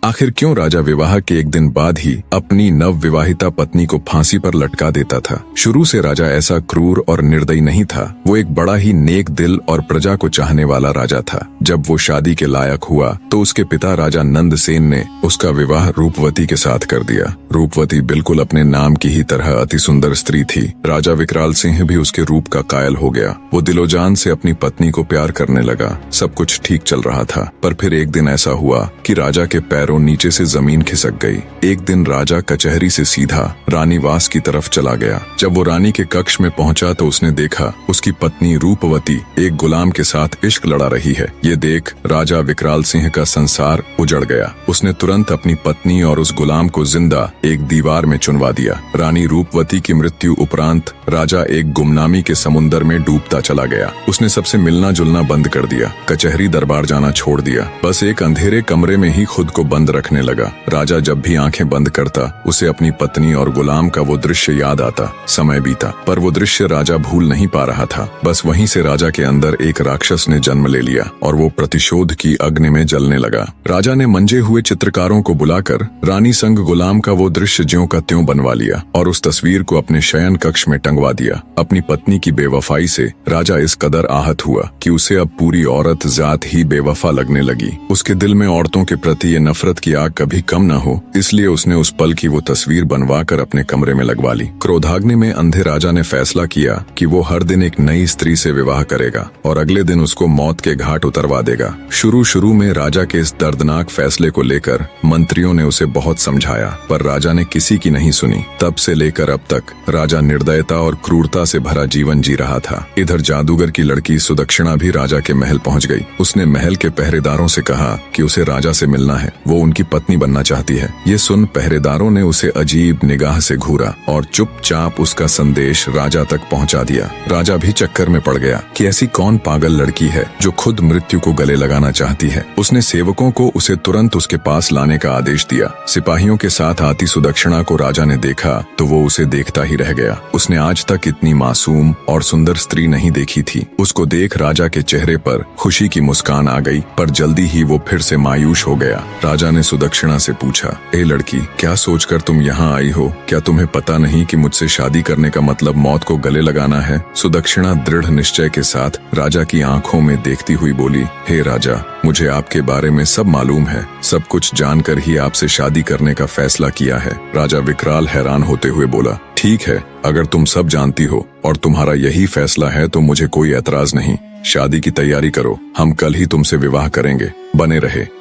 आखिर क्यों राजा विवाह के एक दिन बाद ही अपनी नव विवाहिता पत्नी को फांसी पर लटका देता था? शुरू से राजा ऐसा क्रूर और निर्दयी नहीं था। वो एक बड़ा ही नेक दिल और प्रजा को चाहने वाला राजा था। जब वो शादी के लायक हुआ तो उसके पिता राजा नंदसेन ने उसका विवाह रूपवती के साथ कर दिया। रूपवती बिल्कुल अपने नाम की ही तरह अति सुंदर स्त्री थी। राजा विकराल सिंह भी उसके रूप का कायल हो गया। वो दिलोजान से अपनी पत्नी को प्यार करने लगा। सब कुछ ठीक चल रहा था, पर फिर एक दिन ऐसा हुआ कि राजा के पैरों नीचे से जमीन खिसक गई। एक दिन राजा कचहरी से सीधा रानीवास की तरफ चला गया। जब वो रानी के कक्ष में पहुंचा तो उसने देखा उसकी पत्नी रूपवती एक गुलाम के साथ इश्क लड़ा रही है। ये देख राजा विकराल सिंह का संसार उजड़ गया। उसने तुरंत अपनी पत्नी और उस गुलाम को जिंदा एक दीवार में चुनवा दिया। रानी रूपवती की मृत्यु उपरांत राजा एक गुमनामी के समुन्दर में डूबता चला गया। उसने सबसे मिलना जुलना बंद कर दिया, कचहरी दरबार जाना छोड़ दिया। बस एक अंधेरे कमरे में ही खुद को बंद रखने लगा। राजा जब भी आंखें बंद करता उसे अपनी पत्नी और गुलाम का वो दृश्य याद आता। समय बीता, पर वो दृश्य राजा भूल नहीं पा रहा था। बस वहीं से राजा के अंदर एक राक्षस ने जन्म ले लिया और वो प्रतिशोध की अग्नि में जलने लगा। राजा ने मंजे हुए चित्रकारों को बुलाकर रानी संग गुलाम का वो दृश्य ज्यों का त्यों बनवा लिया और उस तस्वीर को अपने शयन कक्ष में टंगवा दिया। अपनी पत्नी की बेवफाई से राजा इस कदर आहत हुआ कि उसे अब पूरी औरत जात ही बेवफा लगने लगी। उसके दिल में औरतों के प्रति ये नफरत की आग कभी कम न हो, इसलिए उसने उस पल की वो तस्वीर बनवाकर अपने कमरे में लगवा ली। क्रोधाग्नि में अंधे राजा ने फैसला किया कि वो हर दिन एक नई स्त्री से विवाह करेगा और अगले दिन उसको मौत के घाट उतरवा देगा। शुरू में राजा के इस दर्दनाक फैसले को लेकर मंत्रियों ने उसे बहुत समझाया, पर राजा ने किसी की नहीं सुनी। तब से लेकर अब तक राजा निर्दयता और क्रूरता से भरा जीवन जी रहा था। इधर जादूगर की लड़की सुदक्षिणा भी राजा के महल पहुंच गई। उसने महल के पहरेदारों से कहा कि उसे राजा से मिलना है, वो उनकी पत्नी बनना चाहती है। ये सुन पहरेदारों ने उसे अजीब निगाह से घूरा और चुपचाप उसका संदेश राजा तक पहुंचा दिया। राजा भी चक्कर में पड़ गया कि ऐसी कौन पागल लड़की है जो खुद मृत्यु को गले लगाना चाहती है। उसने सेवकों को उसे तुरंत उसके पास लाने का आदेश दिया। सिपाहियों के साथ आती सुदक्षिणा को राजा ने देखा तो वो उसे देखता ही रह गया। उसने आज तक इतनी मासूम और सुंदर स्त्री नहीं देखी थी। उसको देख राजा के चेहरे पर खुशी की मुस्कान आ गई, पर जल्दी ही वो फिर से मायूस हो गया। राजा ने सुदक्षिणा से पूछा, ए लड़की, क्या सोचकर तुम यहाँ आई हो? क्या तुम्हें पता नहीं कि मुझसे शादी करने का मतलब मौत को गले लगाना है? सुदक्षिणा दृढ़ निश्चय के साथ राजा की आंखों में देखती हुई बोली, हे राजा, मुझे आपके बारे में सब मालूम है। सब कुछ जानकर ही आपसे शादी करने का फैसला किया है। राजा विकराल हैरान होते हुए बोला, ठीक है, अगर तुम सब जानती हो और तुम्हारा यही फैसला है तो मुझे कोई एतराज नहीं। शादी की तैयारी करो, हम कल ही तुमसे विवाह करेंगे। बने रहे।